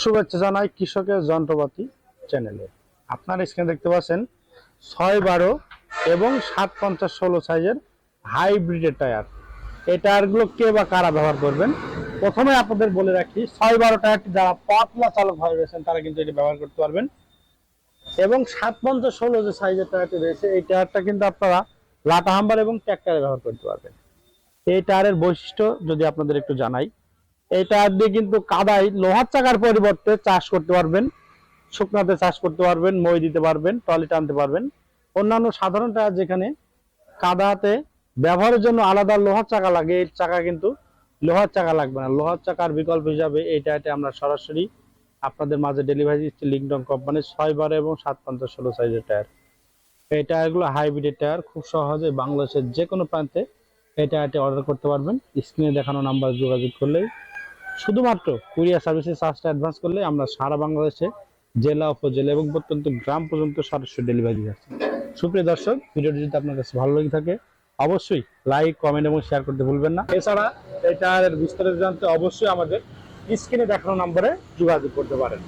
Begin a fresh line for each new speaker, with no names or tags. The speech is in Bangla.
শুভেচ্ছা জানাই কৃষকের যন্ত্রপাতি চ্যানেলে। আপনার স্ক্রিনে দেখতে পাচ্ছেন 6-12 এবং 7-50-16 সাইজের হাইব্রিডের টায়ার। এই টায়ারগুলো কে বা কারা ব্যবহার করবেন, প্রথমে আপনাদের বলে রাখি 6-12 টায়ারটি যারা পাতলা চালক ভাই রয়েছেন তারা কিন্তু এটি ব্যবহার করতে পারবেন। এবং 7-50-16 যে সাইজের টায়ারটি রয়েছে এই টায়ারটা কিন্তু আপনারা লাটা হাম্বার এবং ট্র্যাক্টরে ব্যবহার করতে পারবেন। এই টায়ারের বৈশিষ্ট্য যদি আপনাদের একটু জানাই, এই টায়ার দিয়ে কিন্তু কাদায় লোহার চাকার পরিবর্তে চাষ করতে পারবেন, শুকনাতে চাষ করতে পারবেন, মই দিতে পারবেন, টলি টানতে পারবেন। অন্যান্য সাধারণ টায়ার যেখানে কাদাতে ব্যবহারের জন্য আলাদা লোহার চাকা লাগে, এই চাকা কিন্তু লোহার চাকা লাগবে না। লোহার চাকার বিকল্প হিসাবে এই টায়ারটি আমরা সরাসরি আপনাদের মাঝে ডেলিভারি দিচ্ছি লিংডং কোম্পানির 6-12 এবং 7-50-16 সাইজের টায়ার। এই টায়ারগুলো হাইব্রিডের টায়ার, খুব সহজে বাংলাদেশের যে কোনো প্রান্তে এই টায়ারটি অর্ডার করতে পারবেন। স্ক্রিনে দেখানো নাম্বারে যোগাযোগ করলেই, শুধুমাত্র কুরিয়ার সার্ভিসের চার্জটা অ্যাডভান্স করলে আমরা সারা বাংলাদেশে জেলা, উপজেলা এবং প্রত্যন্ত গ্রাম পর্যন্ত সরাসরি ডেলিভারি দিচ্ছি। সুপ্রিয় দর্শক, ভিডিওটি যদি আপনার কাছে ভালো লেগে থাকে অবশ্যই লাইক, কমেন্ট এবং শেয়ার করতে ভুলবেন না। এছাড়া এই টায়ারের বিস্তারিত জানতে অবশ্যই আমাদের স্ক্রিনে দেখানো নম্বরে যোগাযোগ করতে পারেন।